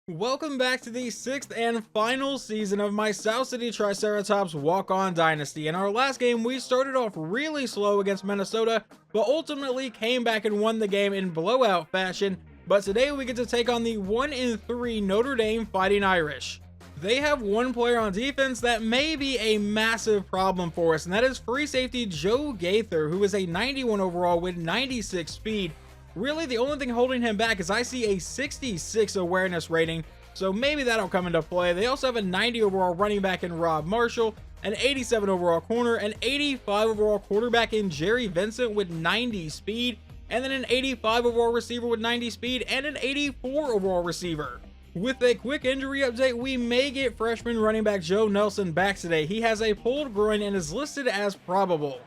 Welcome back to the 6th and final season of my South City Triceratops Walk-On Dynasty. In our last game, we started off really slow against Minnesota, but ultimately came back and won the game in blowout fashion. But today we get to take on the 1-3 Notre Dame Fighting Irish. They have one player on defense that may be a massive problem for us, and that is free safety Joe Gaither, who is a 91 overall with 96 speed. Really, the only thing holding him back is I see a 66 awareness rating, so maybe that'll come into play. They also have a 90 overall running back in Rob Marshall, an 87 overall corner, an 85 overall quarterback in Jerry Vincent with 90 speed, and then an 85 overall receiver with 90 speed, and an 84 overall receiver. With a quick injury update, we may get freshman running back Joe Nelson back today. He has a pulled groin and is listed as probable.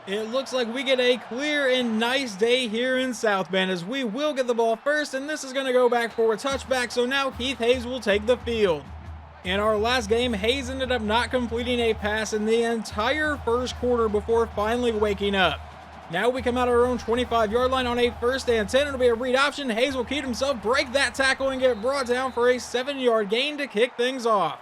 It looks like we get a clear and nice day here in South Bend, as we will get the ball first, and this is going to go back for a touchback, so now Keith Hayes will take the field. In our last game, Hayes ended up not completing a pass in the entire first quarter before finally waking up. Now we come out our own 25-yard line on a 1st and 10. It'll be a read option. Hayes will keep himself, break that tackle, and get brought down for a 7-yard gain to kick things off.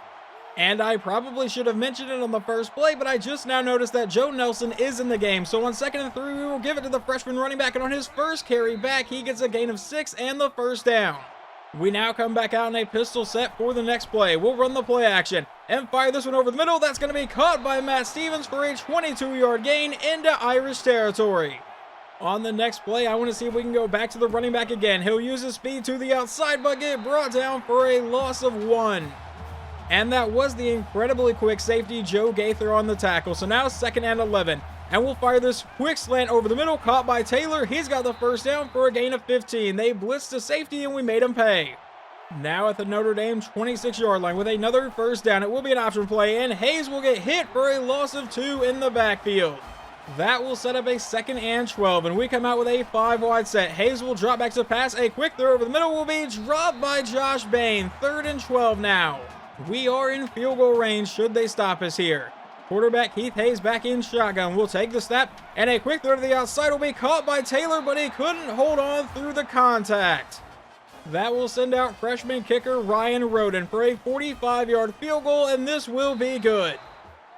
And I probably should have mentioned it on the first play, but I just now noticed that Joe Nelson is in the game. So on 2nd and 3, we will give it to the freshman running back, and on his first carry back, he gets a gain of 6 and the first down. We now come back out in a pistol set for the next play. We'll run the play action and fire this one over the middle. That's going to be caught by Matt Stevens for a 22-yard gain into Irish territory. On the next play, I want to see if we can go back to the running back again. He'll use his speed to the outside, but get brought down for a loss of 1. And that was the incredibly quick safety Joe Gaither on the tackle. So now 2nd and 11. And we'll fire this quick slant over the middle, caught by Taylor. He's got the first down for a gain of 15. They blitzed to safety and we made him pay. Now at the Notre Dame 26-yard line with another first down. It will be an option play, and Hayes will get hit for a loss of 2 in the backfield. That will set up a 2nd and 12, and we come out with a 5-wide set. Hayes will drop back to pass. A quick throw over the middle will be dropped by Josh Bain. 3rd and 12 now. We are in field goal range should they stop us here. Quarterback Keith Hayes back in shotgun. We'll take the snap, and a quick throw to the outside will be caught by Taylor, but he couldn't hold on through the contact. That will send out freshman kicker Ryan Roden for a 45-yard field goal, and this will be good.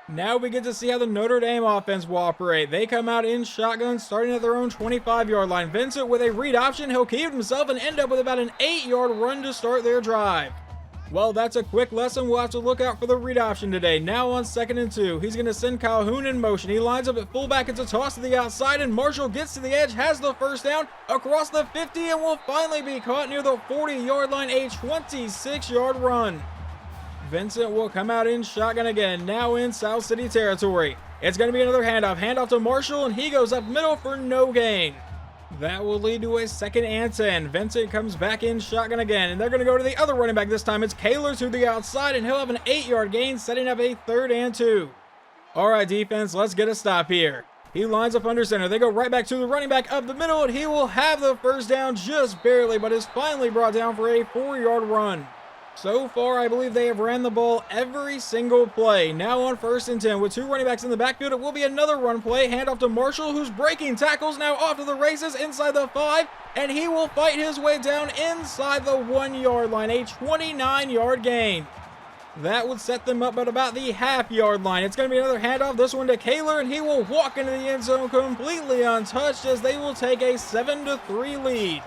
Now we get to see how the Notre Dame offense will operate. They come out in shotgun, starting at their own 25-yard line. Vincent with a read option. He'll keep himself and end up with about an 8-yard run to start their drive. Well, that's a quick lesson. We'll have to look out for the read option today. Now on 2nd and 2, he's going to send Calhoun in motion. He lines up at fullback. It's a toss to the outside, and Marshall gets to the edge, has the first down across the 50, and will finally be caught near the 40-yard line, a 26-yard run. Vincent will come out in shotgun again, now in South City territory. It's going to be another handoff to Marshall, and he goes up middle for no gain. That will lead to a 2nd and 10. Vincent comes back in shotgun again, and they're going to go to the other running back this time. It's Kaler to the outside, and he'll have an 8-yard gain, setting up a 3rd and 2. All right, defense, let's get a stop here. He lines up under center. They go right back to the running back up the middle, and he will have the first down just barely, but is finally brought down for a 4-yard run. So far, I believe they have ran the ball every single play. Now on 1st and 10 with 2 running backs in the backfield, it will be another run play. Handoff to Marshall, who's breaking tackles, now off to the races inside the 5, and he will fight his way down inside the 1-yard line, a 29-yard gain. That would set them up at about the half-yard line. It's going to be another handoff, this one to Kaler, and he will walk into the end zone completely untouched as they will take a 7-3 lead.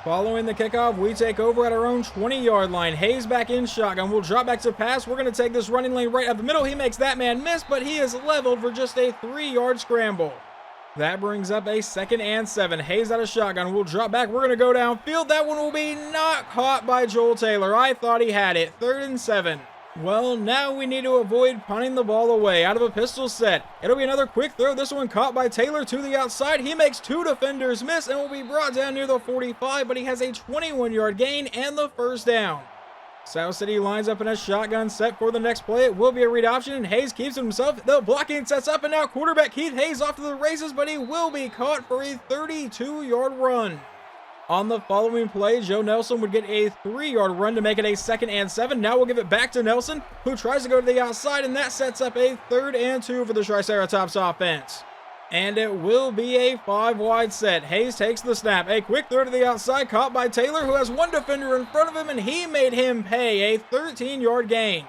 Following the kickoff, we take over at our own 20-yard line. Hayes back in shotgun. We'll drop back to pass. We're going to take this running lane right up the middle. He makes that man miss, but he is leveled for just a 3-yard scramble. That brings up a 2nd and 7. Hayes out of shotgun. We'll drop back. We're going to go downfield. That one will be not caught by Joel Taylor. I thought he had it. 3rd and 7. Well, now we need to avoid punting the ball away out of a pistol set. It'll be another quick throw. This one caught by Taylor to the outside. He makes 2 defenders miss and will be brought down near the 45, but he has a 21-yard gain and the first down. South City lines up in a shotgun set for the next play. It will be a read option, and Hayes keeps himself. The blocking sets up, and now quarterback Keith Hayes off to the races, but he will be caught for a 32-yard run. On the following play, Joe Nelson would get a 3-yard run to make it a 2nd and 7. Now we'll give it back to Nelson, who tries to go to the outside, and that sets up a 3rd and 2 for the Triceratops offense. And it will be a 5-wide set. Hayes takes the snap. A quick throw to the outside, caught by Taylor, who has one defender in front of him, and he made him pay a 13-yard gain.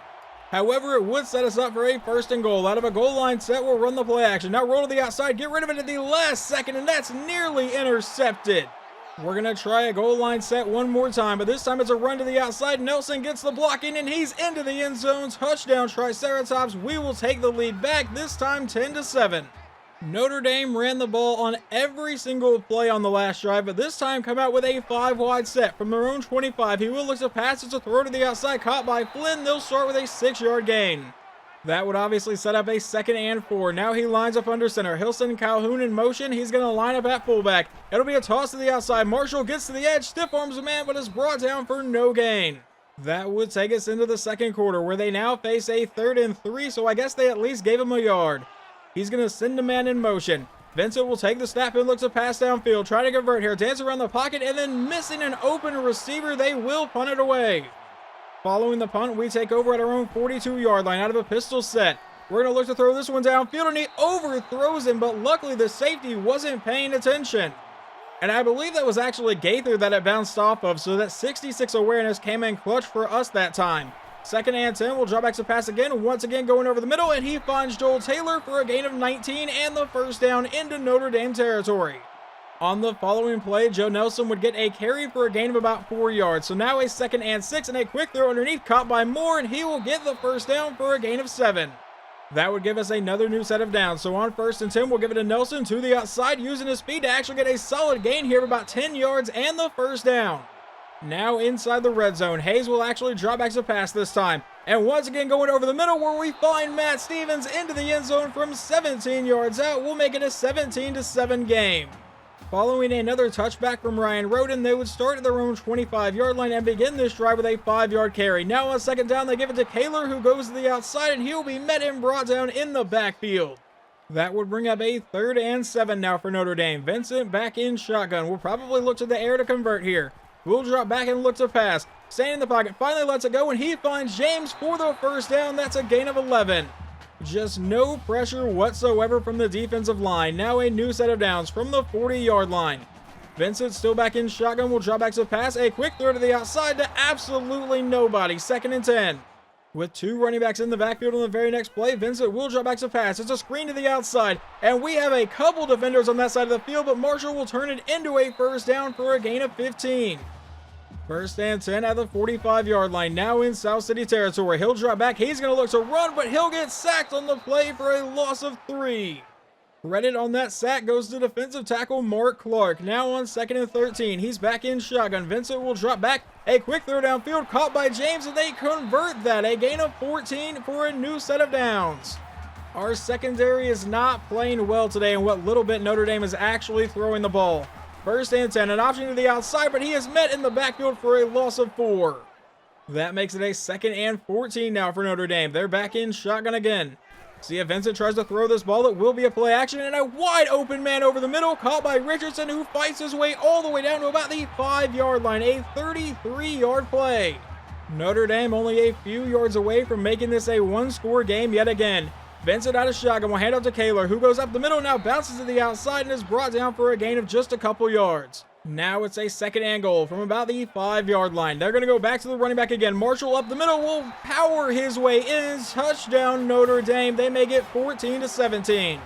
However, it would set us up for a 1st and goal. Out of a goal line set, we'll run the play action. Now roll to the outside, get rid of it at the last second, and that's nearly intercepted. We're going to try a goal line set one more time, but this time it's a run to the outside. Nelson gets the blocking, and he's into the end zone. Touchdown, Triceratops. We will take the lead back, this time 10-7. Notre Dame ran the ball on every single play on the last drive, but this time come out with a 5-wide set from their own 25. He will look to pass. It's a throw to the outside, caught by Flynn. They'll start with a 6-yard gain. That would obviously set up a 2nd and 4. Now he lines up under center. He'll send Calhoun in motion. He's going to line up at fullback. It'll be a toss to the outside. Marshall gets to the edge, stiff arms a man, but is brought down for no gain. That would take us into the 2nd quarter, where they now face a 3rd and 3, so I guess they at least gave him a yard. He's going to send a man in motion. Vincent will take the snap and look to pass downfield. Try to convert here. Dance around the pocket and then missing an open receiver. They will punt it away. Following the punt, we take over at our own 42-yard line out of a pistol set. We're going to look to throw this one downfield, and he overthrows him, but luckily the safety wasn't paying attention. And I believe that was actually Gaither that it bounced off of, so that 66 awareness came in clutch for us that time. 2nd and 10, we'll drop back to pass again, once again going over the middle, and he finds Joel Taylor for a gain of 19 and the 1st down into Notre Dame territory. On the following play, Joe Nelson would get a carry for a gain of about 4 yards. So now a 2nd and 6 and a quick throw underneath, caught by Moore, and he will get the 1st down for a gain of 7. That would give us another new set of downs. So on 1st and 10, we'll give it to Nelson to the outside, using his speed to actually get a solid gain here of about 10 yards and the 1st down. Now inside the red zone, Hayes will actually drop back to pass this time. And once again going over the middle, where we find Matt Stevens into the end zone from 17 yards out. We'll make it a 17-7 game. Following another touchback from Ryan Roden, they would start at their own 25-yard line and begin this drive with a 5-yard carry. Now on 2nd down, they give it to Kaler, who goes to the outside, and he'll be met and brought down in the backfield. That would bring up a 3rd and 7 now for Notre Dame. Vincent back in shotgun. We'll probably look to the air to convert here. We'll drop back and look to pass. Staying in the pocket, finally lets it go, and he finds James for the 1st down. That's a gain of 11. Just no pressure whatsoever from the defensive line. Now a new set of downs from the 40-yard line. Vincent still back in shotgun. Will drop back to pass. A quick throw to the outside to absolutely nobody. 2nd and 10. With 2 running backs in the backfield on the very next play, Vincent will drop back to pass. It's a screen to the outside, and we have a couple defenders on that side of the field, but Marshall will turn it into a 1st down for a gain of 15. 1st and 10 at the 45-yard line, now in South City territory. He'll drop back. He's going to look to run, but he'll get sacked on the play for a loss of 3. Credit on that sack goes to defensive tackle Mark Clark. Now on 2nd and 13. He's back in shotgun. Vincent will drop back. A quick throw downfield caught by James, and they convert that. A gain of 14 for a new set of downs. Our secondary is not playing well today in what little bit Notre Dame is actually throwing the ball. 1st and 10, an option to the outside, but he is met in the backfield for a loss of 4. That makes it a 2nd and 14 now for Notre Dame. They're back in shotgun again. See if Vincent tries to throw this ball. It will be a play action, and a wide open man over the middle, caught by Richardson, who fights his way all the way down to about the 5-yard line. A 33-yard play. Notre Dame only a few yards away from making this a 1-score game yet again. Vincent out of shotgun will hand up to Kaler, who goes up the middle, now bounces to the outside and is brought down for a gain of just a couple yards. Now it's a 2nd and goal from about the 5-yard line. They're going to go back to the running back again. Marshall up the middle will power his way in. Touchdown Notre Dame. They make it 14-17.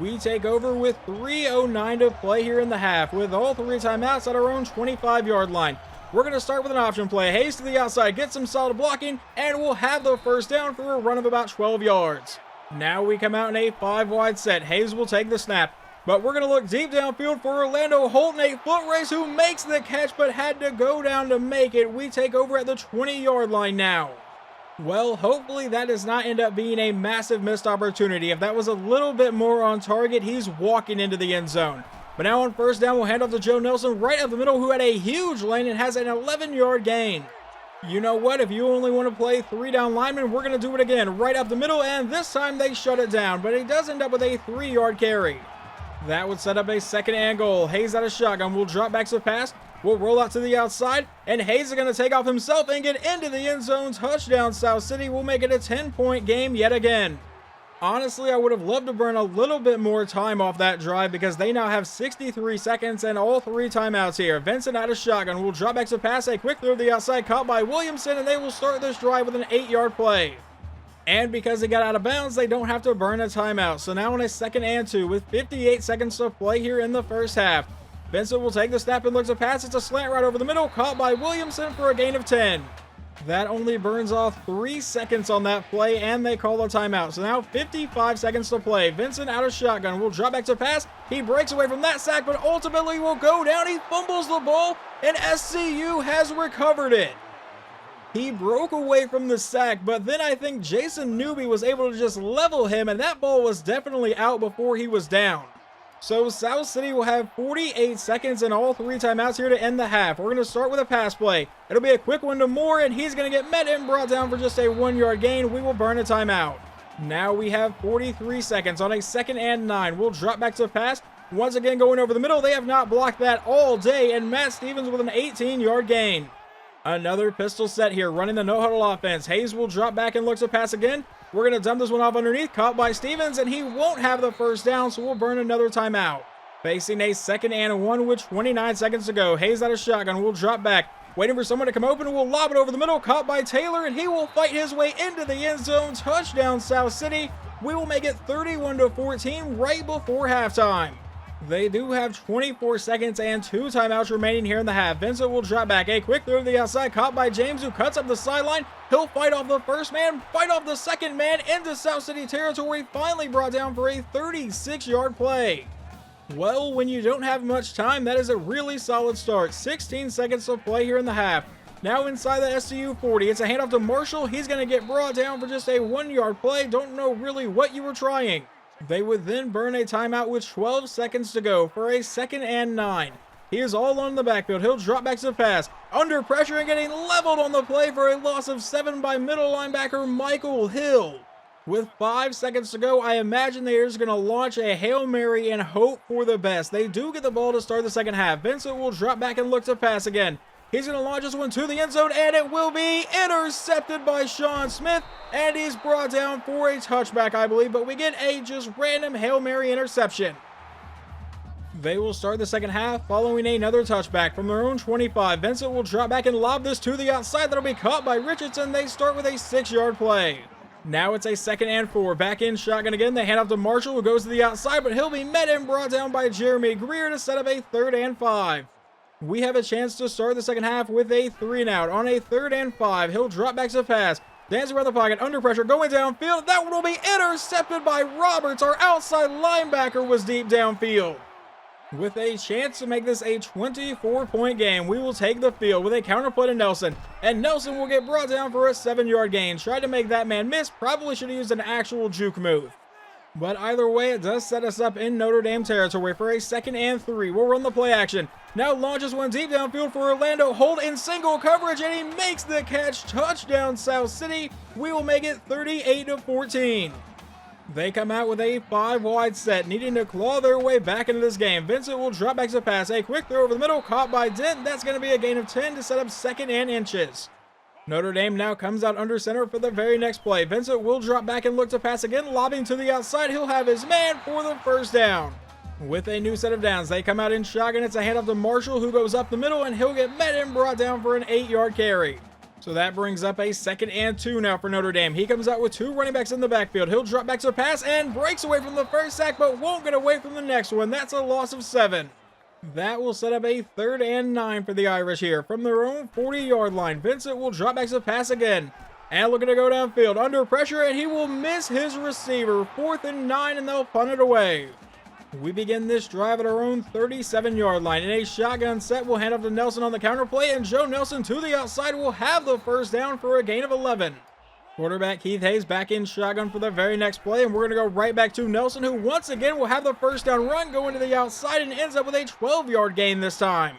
We take over with 3:09 to play here in the half, with all 3 timeouts at our own 25-yard line. We're going to start with an option play. Hayes to the outside, gets some solid blocking, and we'll have the 1st down for a run of about 12 yards. Now we come out in a 5-wide set. Hayes will take the snap, but we're going to look deep downfield for Orlando Holton, a foot race, who makes the catch but had to go down to make it. We take over at the 20-yard line now. Well, hopefully that does not end up being a massive missed opportunity. If that was a little bit more on target, he's walking into the end zone. But now on 1st down, we'll hand off to Joe Nelson right up the middle, who had a huge lane and has an 11-yard gain. You know what? If you only want to play 3-down linemen, we're going to do it again right up the middle, and this time they shut it down, but it does end up with a 3-yard carry. That would set up a 2nd and goal. Hayes out of shotgun. We'll drop back to pass. We'll roll out to the outside, and Hayes is going to take off himself and get into the end zone. Touchdown, South City. We'll make it a 10-point game yet again. Honestly, I would have loved to burn a little bit more time off that drive because they now have 63 seconds and all 3 timeouts here. Vincent out of shotgun will drop back to pass, a quick throw to the outside, caught by Williamson, and they will start this drive with an 8-yard play. And because they got out of bounds, they don't have to burn a timeout. So now on a 2nd and 2 with 58 seconds to play here in the first half. Vincent will take the snap and look to pass. It's a slant right over the middle, caught by Williamson for a gain of 10. That only burns off 3 seconds on that play, and they call a timeout. So now 55 seconds to play. Vincent out of shotgun will drop back to pass. He breaks away from that sack, but ultimately will go down. He fumbles the ball, and SCU has recovered it. He broke away from the sack, but then I think Jason Newby was able to just level him, and that ball was definitely out before he was down. So South City will have 48 seconds and all 3 timeouts here to end the half. We're going to start with a pass play. It'll be a quick one to Moore, and he's going to get met and brought down for just a 1-yard gain. We will burn a timeout. Now we have 43 seconds on a 2nd and 9. We'll drop back to pass. Once again going over the middle. They have not blocked that all day, and Matt Stevens with an 18-yard gain. Another pistol set here, running the no-huddle offense. Hayes will drop back and look to pass again. We're going to dump this one off underneath, caught by Stevens, and he won't have the first down, so we'll burn another timeout. Facing a 2nd and 1 with 29 seconds to go. Hayes out of shotgun will drop back, waiting for someone to come open, and will lob it over the middle, caught by Taylor, and he will fight his way into the end zone. Touchdown, South City. We will make it 31-14 right before halftime. They do have 24 seconds and 2 timeouts remaining here in the half. Vincent will drop back, a quick throw to the outside, caught by James, who cuts up the sideline. He'll fight off the first man, fight off the second man into South City territory, finally brought down for a 36-yard play. Well, when you don't have much time, that is a really solid start. 16 seconds to play here in the half. Now inside the SCU 40, it's a handoff to Marshall. He's going to get brought down for just a 1-yard play. Don't know really what you were trying. They would then burn a timeout with 12 seconds to go for a 2nd and 9. He is all on the backfield. He'll drop back to the pass. Under pressure and getting leveled on the play for a loss of 7 by middle linebacker Michael Hill. With 5 seconds to go, I imagine they are just going to launch a Hail Mary and hope for the best. They do get the ball to start the second half. Vincent will drop back and look to pass again. He's going to launch this one to the end zone, and it will be intercepted by Sean Smith, and he's brought down for a touchback, I believe, but we get a just random Hail Mary interception. They will start the second half following another touchback from their own 25. Vincent will drop back and lob this to the outside. That'll be caught by Richardson. They start with a 6-yard play. Now it's a 2nd and 4. Back in shotgun again. They hand off to Marshall, who goes to the outside, but he'll be met and brought down by Jeremy Greer to set up a 3rd and 5. We have a chance to start the second half with a 3-and-out. On a 3rd and 5, he'll drop back to pass. Dancing around the pocket, under pressure, going downfield. That one will be intercepted by Roberts. Our outside linebacker was deep downfield. With a chance to make this a 24-point game, we will take the field with a counter play to Nelson. And Nelson will get brought down for a 7-yard gain. Tried to make that man miss. Probably should have used an actual juke move. But either way, it does set us up in Notre Dame territory for a 2nd and 3. We'll run the play action. Now launches one deep downfield for Orlando. Hold in single coverage, and he makes the catch. Touchdown, South City. We will make it 38-14. They come out with a 5-wide set, needing to claw their way back into this game. Vincent will drop back to pass. A quick throw over the middle, caught by Dent. That's going to be a gain of 10 to set up 2nd and inches. Notre Dame now comes out under center for the very next play. Vincent will drop back and look to pass again, lobbing to the outside. He'll have his man for the first down. With a new set of downs, they come out in shotgun. It's a handoff to Marshall, who goes up the middle, and he'll get met and brought down for an 8-yard carry. So that brings up a 2nd and 2 now for Notre Dame. He comes out with 2 running backs in the backfield. He'll drop back to pass and breaks away from the first sack, but won't get away from the next one. That's a loss of 7. That will set up a 3rd and 9 for the Irish here. From their own 40-yard line, Vincent will drop back to pass again. And looking to go downfield under pressure, and he will miss his receiver. 4th and 9, and they'll punt it away. We begin this drive at our own 37-yard line. In a shotgun set, we'll hand off to Nelson on the counter play, and Joe Nelson to the outside will have the first down for a gain of 11. Quarterback Keith Hayes back in shotgun for the very next play, and we're going to go right back to Nelson, who once again will have the first down run, going to the outside, and ends up with a 12-yard gain this time.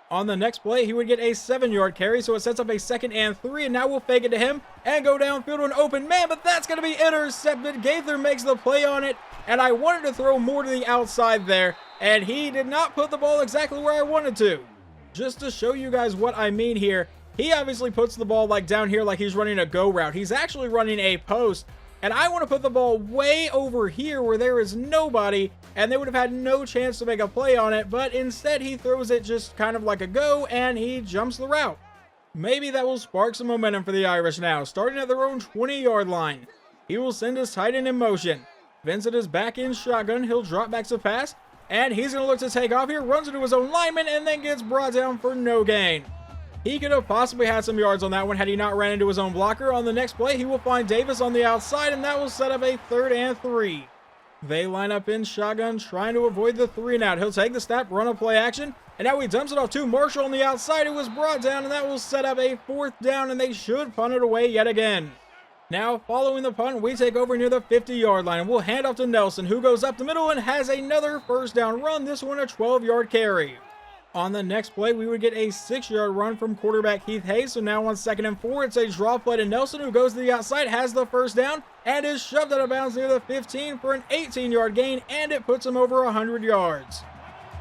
On the next play, he would get a 7-yard carry, so it sets up a 2nd and 3, and now we'll fake it to him and go downfield to an open man, but that's going to be intercepted. Gaither makes the play on it, and I wanted to throw more to the outside there, and he did not put the ball exactly where I wanted to. Just to show you guys what I mean here, he obviously puts the ball like down here like he's running a go route. He's actually running a post, and I want to put the ball way over here where there is nobody, and they would have had no chance to make a play on it, but instead he throws it just kind of like a go, and he jumps the route. Maybe that will spark some momentum for the Irish now, starting at their own 20-yard line. He will send his tight end in motion. Vincent is back in shotgun. He'll drop back to pass, and he's going to look to take off here, runs into his own lineman, and then gets brought down for no gain. He could have possibly had some yards on that one had he not ran into his own blocker. On the next play, he will find Davis on the outside, and that will set up a 3rd and 3. They line up in shotgun, trying to avoid the 3 and out. He'll take the snap, run a play action, and now he dumps it off to Marshall on the outside. It was brought down, and that will set up a 4th down, and they should punt it away yet again. Now, following the punt, we take over near the 50-yard line, and we'll hand off to Nelson, who goes up the middle and has another 1st down run, this one a 12-yard carry. On the next play, we would get a 6-yard run from quarterback Keith Hayes. So now on 2nd and 4, it's a draw play to Nelson, who goes to the outside, has the 1st down, and is shoved out of bounds near the 15 for an 18-yard gain, and it puts him over 100 yards.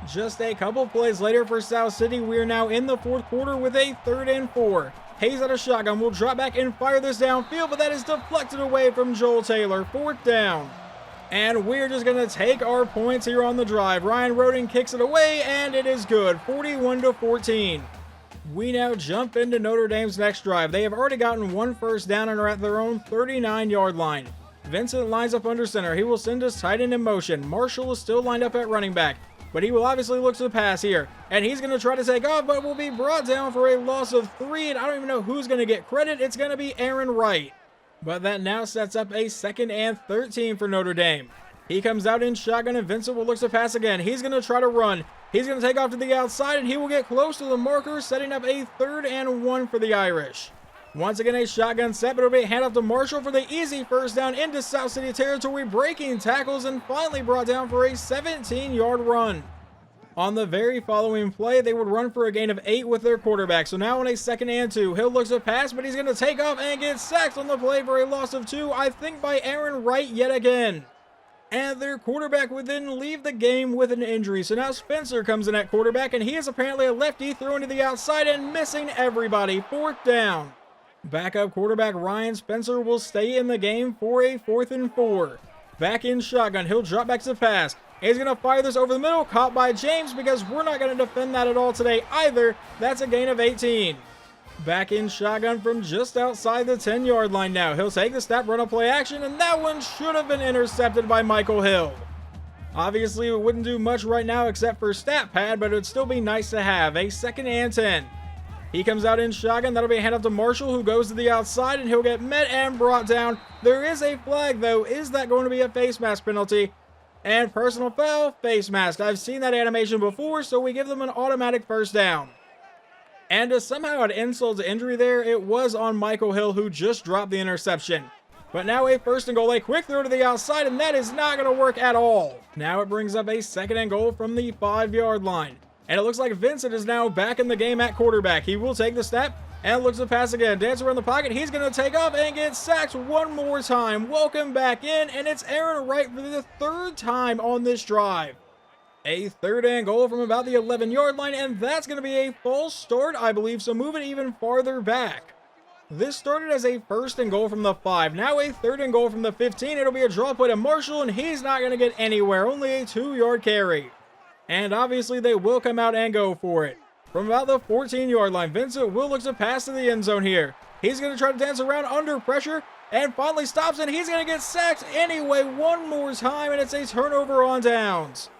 Just a couple plays later for South City, we are now in the 4th quarter with a 3rd and 4. Hayes out of shotgun will drop back and fire this downfield, but that is deflected away from Joel Taylor. 4th down. And we're just going to take our points here on the drive. Ryan Roden kicks it away, and it is good, 41-14. We now jump into Notre Dame's next drive. They have already gotten 1 1st down and are at their own 39-yard line. Vincent lines up under center. He will send his tight end in motion. Marshall is still lined up at running back, but he will obviously look to the pass here. And he's going to try to take off, but will be brought down for a loss of 3, and I don't even know who's going to get credit. It's going to be Aaron Wright. But that now sets up a 2nd and 13 for Notre Dame. He comes out in shotgun, and Vincent will look to pass again. He's going to try to run. He's going to take off to the outside, and he will get close to the marker, setting up a 3rd and 1 for the Irish. Once again, a shotgun set, but it'll be a handoff to Marshall for the easy 1st down into South City territory, breaking tackles, and finally brought down for a 17-yard run. On the very following play, they would run for a gain of 8 with their quarterback. So now on a 2nd and 2, he'll look to pass, but he's going to take off and get sacked on the play for a loss of 2, I think by Aaron Wright yet again. And their quarterback would then leave the game with an injury. So now Spencer comes in at quarterback, and he is apparently a lefty throwing to the outside and missing everybody. 4th down. Backup quarterback Ryan Spencer will stay in the game for a 4th and 4. Back in shotgun, he'll drop back to pass. He's going to fire this over the middle, caught by James, because we're not going to defend that at all today either. That's a gain of 18. Back in shotgun from just outside the 10-yard line now. He'll take the snap, run a play action, and that one should have been intercepted by Michael Hill. Obviously, it wouldn't do much right now except for stat pad, but it would still be nice to have. A 2nd and 10. He comes out in shotgun. That'll be a handoff to Marshall, who goes to the outside, and he'll get met and brought down. There is a flag, though. Is that going to be a face mask penalty? And personal foul, face mask. I've seen that animation before, so we give them an automatic 1st down. And to somehow add insult to injury there, it was on Michael Hill, who just dropped the interception. But now a 1st and goal, a quick throw to the outside, and that is not going to work at all. Now it brings up a 2nd and goal from the 5-yard line. And it looks like Vincent is now back in the game at quarterback. He will take the snap and looks to pass again. Dance around the pocket. He's going to take off and get sacked one more time. Welcome back in, and it's Aaron Wright for the 3rd time on this drive. A 3rd and goal from about the 11-yard line, and that's going to be a false start, I believe, so move it even farther back. This started as a 1st and goal from the 5. Now a 3rd and goal from the 15. It'll be a draw play to Marshall, and he's not going to get anywhere. Only a 2-yard carry. And obviously they will come out and go for it. From about the 14-yard line, Vincent will look to pass to the end zone here. He's going to try to dance around under pressure and finally stops, and he's going to get sacked anyway one more time, and it's a turnover on downs.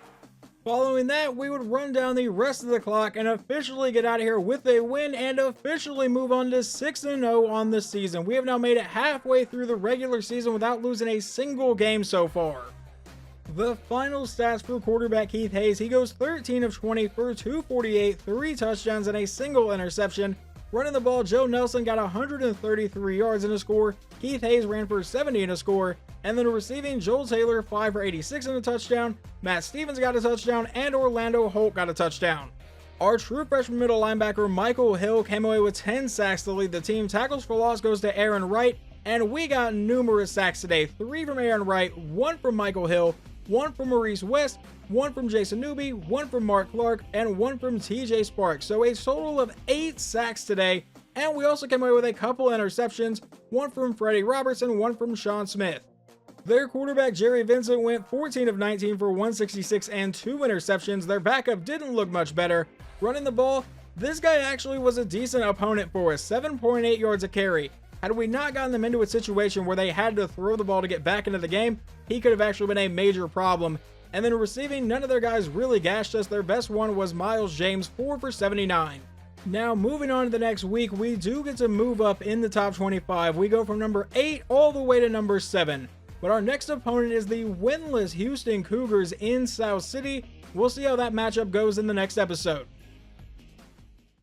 Following that, we would run down the rest of the clock and officially get out of here with a win and officially move on to 6-0 on the season. We have now made it halfway through the regular season without losing a single game so far. The final stats for quarterback Keith Hayes: he goes 13 of 20 for 248, 3 touchdowns and a single interception. Running the ball, Joe Nelson got 133 yards in a score. Keith Hayes ran for 70 in a score. And then receiving, Joel Taylor 5 for 86 in a touchdown. Matt Stevens got a touchdown, and Orlando Holt got a touchdown. Our true freshman middle linebacker Michael Hill came away with 10 sacks to lead the team. Tackles for loss goes to Aaron Wright, and we got numerous sacks today. 3 from Aaron Wright, 1 from Michael Hill, 1 from Maurice West, 1 from Jason Newby, 1 from Mark Clark, and 1 from TJ Sparks. So a total of 8 sacks today, and we also came away with a couple interceptions, one from Freddie Robertson, one from Sean Smith. Their quarterback Jerry Vincent went 14 of 19 for 166 and 2 interceptions. Their backup didn't look much better. Running the ball, this guy actually was a decent opponent for us, 7.8 yards a carry. Had we not gotten them into a situation where they had to throw the ball to get back into the game, he could have actually been a major problem. And then receiving, none of their guys really gashed us. Their best one was Miles James, 4 for 79. Now, moving on to the next week, we do get to move up in the top 25. We go from number 8 all the way to number 7. But our next opponent is the winless Houston Cougars in South City. We'll see how that matchup goes in the next episode.